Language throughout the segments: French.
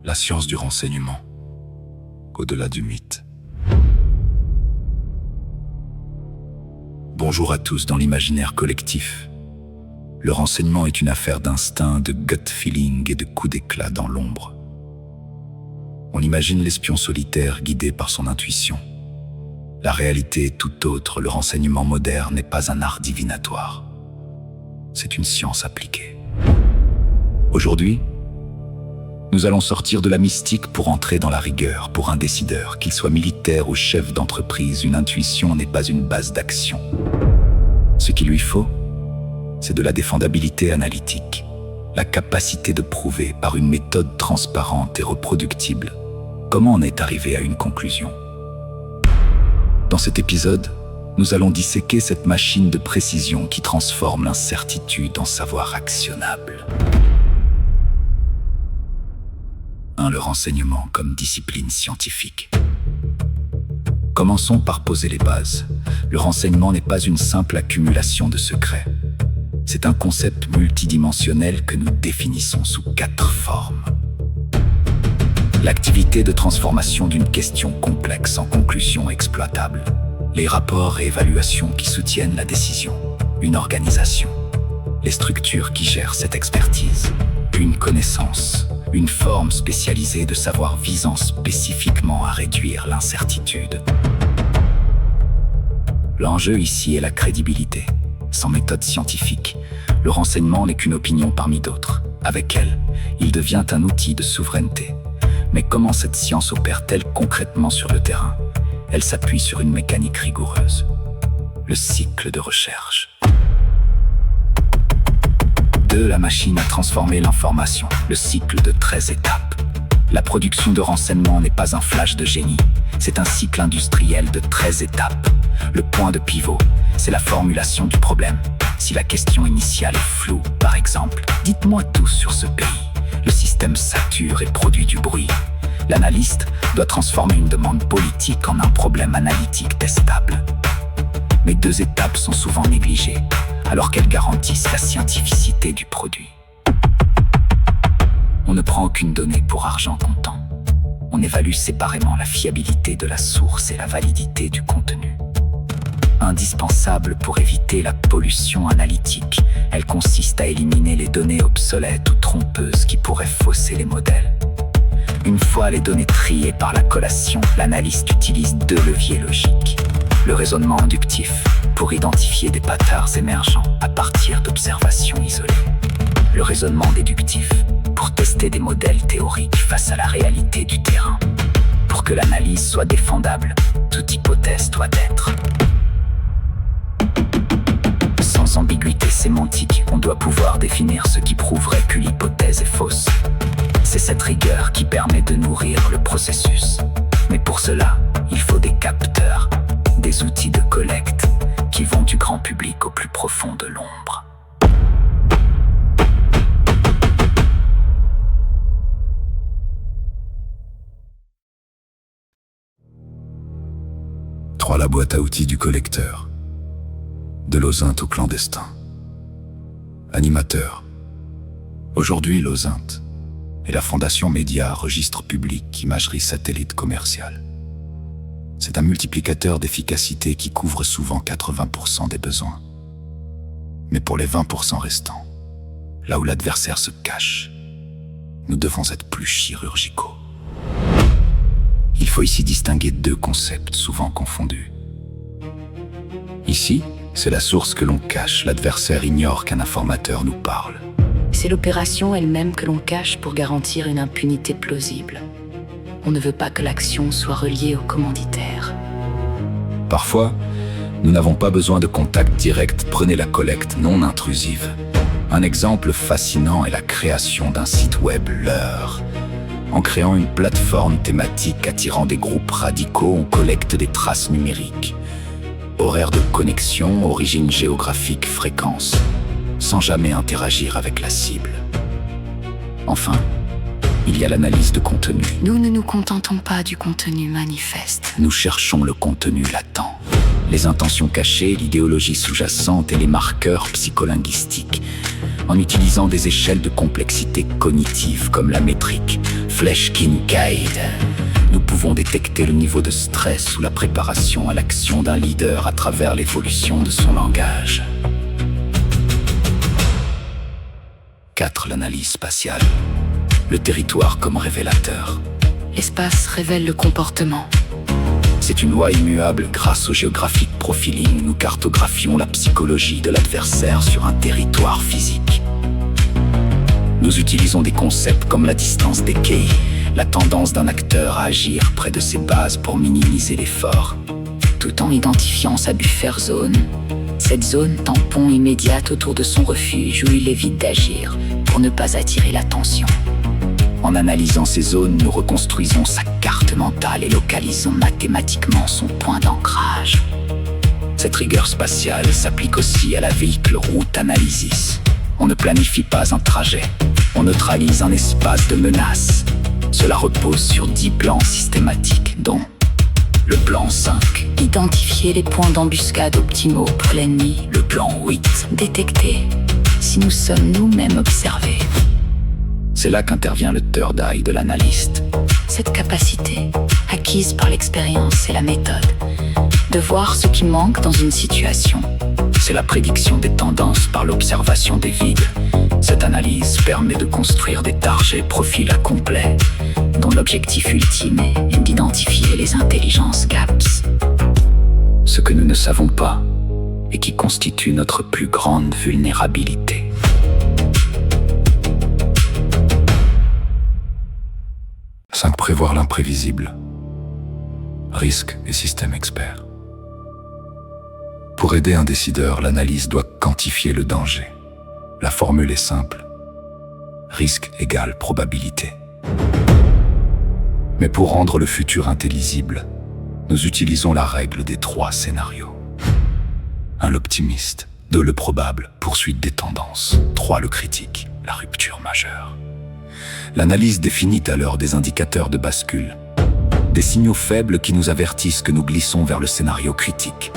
La science du renseignement, au-delà du mythe. Bonjour à tous dans l'imaginaire collectif. Le renseignement est une affaire d'instinct, de gut feeling et de coups d'éclat dans l'ombre. On imagine l'espion solitaire guidé par son intuition. La réalité est tout autre, le renseignement moderne n'est pas un art divinatoire. C'est une science appliquée. Aujourd'hui, nous allons sortir de la mystique pour entrer dans la rigueur. Pour un décideur, qu'il soit militaire ou chef d'entreprise, une intuition n'est pas une base d'action. Ce qu'il lui faut, c'est de la défendabilité analytique, la capacité de prouver par une méthode transparente et reproductible comment on est arrivé à une conclusion. Dans cet épisode, nous allons disséquer cette machine de précision qui transforme l'incertitude en savoir actionnable. 1. Le renseignement comme discipline scientifique. Commençons par poser les bases. Le renseignement n'est pas une simple accumulation de secrets. C'est un concept multidimensionnel que nous définissons sous 4 formes. L'activité de transformation d'une question complexe en conclusion exploitable. Les rapports et évaluations qui soutiennent la décision. Une organisation. Les structures qui gèrent cette expertise. Une connaissance. Une forme spécialisée de savoir visant spécifiquement à réduire l'incertitude. L'enjeu ici est la crédibilité. Sans méthode scientifique, le renseignement n'est qu'une opinion parmi d'autres. Avec elle, il devient un outil de souveraineté. Mais comment cette science opère-t-elle concrètement sur le terrain? Elle s'appuie sur une mécanique rigoureuse. Le cycle de recherche. 2. La machine a transformé l'information. Le cycle de 13 étapes. La production de renseignements n'est pas un flash de génie. C'est un cycle industriel de 13 étapes. Le point de pivot, c'est la formulation du problème. Si la question initiale est floue, par exemple, dites-moi tout sur ce pays. Le système sature et produit du bruit. L'analyste doit transformer une demande politique en un problème analytique testable. Mais 2 étapes sont souvent négligées, alors qu'elles garantissent la scientificité du produit. On ne prend aucune donnée pour argent comptant. On évalue séparément la fiabilité de la source et la validité du contenu. Indispensable pour éviter la pollution analytique, elle consiste à éliminer les données obsolètes ou trompeuses qui pourraient fausser les modèles. Une fois les données triées par la collation, l'analyste utilise 2 leviers logiques. Le raisonnement inductif, pour identifier des patterns émergents à partir d'observations isolées. Le raisonnement déductif, pour tester des modèles théoriques face à la réalité du terrain. Pour que l'analyse soit défendable, toute hypothèse doit être sans ambiguïté sémantique. On doit pouvoir définir ce qui prouverait que l'hypothèse est fausse. C'est cette rigueur qui permet de nourrir le processus. Mais pour cela, il faut des capteurs, des outils de collecte qui vont du grand public au plus profond de l'ombre. La boîte à outils du collecteur. De l'Ozinte au clandestin. Animateur. Aujourd'hui, l'Ozinte est la fondation média, registre public, imagerie satellite commerciale. C'est un multiplicateur d'efficacité qui couvre souvent 80% des besoins. Mais pour les 20% restants, là où l'adversaire se cache, nous devons être plus chirurgicaux. Il faut ici distinguer 2 concepts souvent confondus. Ici, c'est la source que l'on cache, l'adversaire ignore qu'un informateur nous parle. C'est l'opération elle-même que l'on cache pour garantir une impunité plausible. On ne veut pas que l'action soit reliée au commanditaire. Parfois, nous n'avons pas besoin de contact direct, prenez la collecte non intrusive. Un exemple fascinant est la création d'un site web L'Heure. En créant une plateforme thématique attirant des groupes radicaux, on collecte des traces numériques. Horaire de connexion, origine géographique, fréquence, sans jamais interagir avec la cible. Enfin, il y a l'analyse de contenu. Nous ne nous contentons pas du contenu manifeste. Nous cherchons le contenu latent. les intentions cachées, l'idéologie sous-jacente et les marqueurs psycholinguistiques, en utilisant des échelles de complexité cognitive comme la métrique Flesch-Kincaid. Nous pouvons détecter le niveau de stress ou la préparation à l'action d'un leader à travers l'évolution de son langage. 4. L'analyse spatiale. Le territoire comme révélateur. L'espace révèle le comportement. C'est une loi immuable. Grâce au Geographic Profiling, nous cartographions la psychologie de l'adversaire sur un territoire physique. Nous utilisons des concepts comme la distance d'équilibre, la tendance d'un acteur à agir près de ses bases pour minimiser l'effort, tout en identifiant sa buffer zone. Cette zone tampon immédiate autour de son refuge où il évite d'agir pour ne pas attirer l'attention. En analysant ces zones, nous reconstruisons sa carte mentale et localisons mathématiquement son point d'ancrage. Cette rigueur spatiale s'applique aussi à la véhicule route analysis. On ne planifie pas un trajet, on neutralise un espace de menace. Cela repose sur 10 plans systématiques, dont le plan 5. Identifier les points d'embuscade optimaux pour l'ennemi. Le plan 8. Détecter si nous sommes nous-mêmes observés. C'est là qu'intervient le third eye de l'analyste. Cette capacité, acquise par l'expérience et la méthode, de voir ce qui manque dans une situation. C'est la prédiction des tendances par l'observation des vides. Cette analyse permet de construire des targets profils à complet, dont l'objectif ultime est d'identifier les intelligences gaps. Ce que nous ne savons pas et qui constitue notre plus grande vulnérabilité. 5. Prévoir l'imprévisible. Risque et système expert. Pour aider un décideur, l'analyse doit quantifier le danger. La formule est simple. Risque égale probabilité. Mais pour rendre le futur intelligible, nous utilisons la règle des 3 scénarios. 1. L'optimiste. 2. Le probable, poursuite des tendances. 3. Le critique, la rupture majeure. L'analyse définit alors des indicateurs de bascule, des signaux faibles qui nous avertissent que nous glissons vers le scénario critique.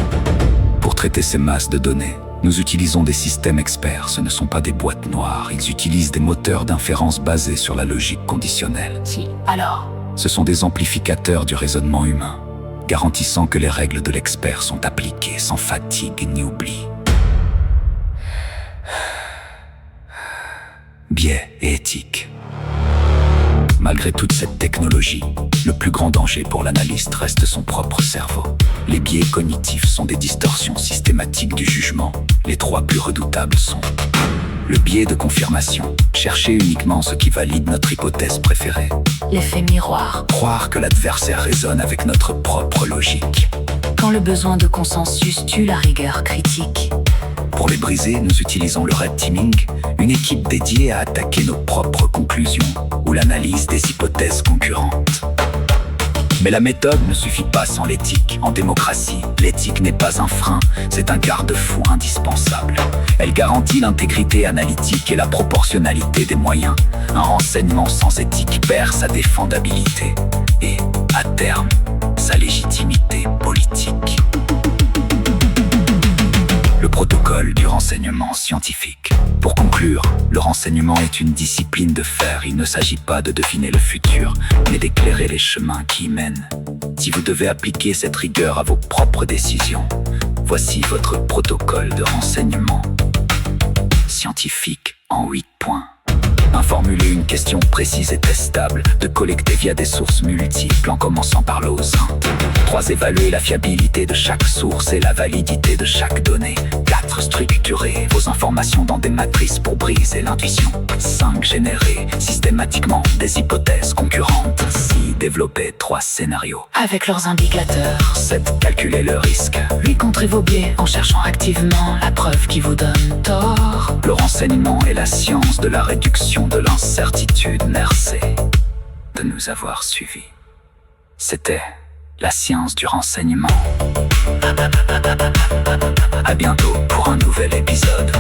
Pour traiter ces masses de données, nous utilisons des systèmes experts. Ce ne sont pas des boîtes noires, ils utilisent des moteurs d'inférence basés sur la logique conditionnelle. Si, alors, ce sont des amplificateurs du raisonnement humain, garantissant que les règles de l'expert sont appliquées sans fatigue ni oubli. Biais et éthique. Malgré toute cette technologie, le plus grand danger pour l'analyste reste son propre cerveau. Les biais cognitifs sont des distorsions systématiques du jugement. Les 3 plus redoutables sont le biais de confirmation, chercher uniquement ce qui valide notre hypothèse préférée. L'effet miroir, Croire que l'adversaire résonne avec notre propre logique. quand le besoin de consensus tue la rigueur critique. Pour les briser, nous utilisons le red teaming, une équipe dédiée à attaquer nos propres conclusions ou l'analyse des hypothèses concurrentes. Mais la méthode ne suffit pas sans l'éthique. En démocratie, l'éthique n'est pas un frein, c'est un garde-fou indispensable. Elle garantit l'intégrité analytique et la proportionnalité des moyens. Un renseignement sans éthique perd sa défendabilité et, à terme, sa légitimité politique. Le protocole du renseignement scientifique. Pour conclure, le renseignement est une discipline de fer. Il ne s'agit pas de deviner le futur, mais d'éclairer les chemins qui y mènent. Si vous devez appliquer cette rigueur à vos propres décisions, voici votre protocole de renseignement scientifique en 8 points. Formuler une question précise et testable, de collecter via des sources multiples en commençant par l'OSINT. 3. Évaluer la fiabilité de chaque source et la validité de chaque donnée. 4. Structurer vos informations dans des matrices pour briser l'intuition. 5. Générer systématiquement des hypothèses concurrentes. 6. Développer 3 scénarios Avec leurs indicateurs. 7. Calculer le risque. Lui contrer vos biais en cherchant activement la preuve qui vous donne tort. Le renseignement est la science de la réduction de l'incertitude. Merci de nous avoir suivis. C'était la science du renseignement. À bientôt pour un nouvel épisode.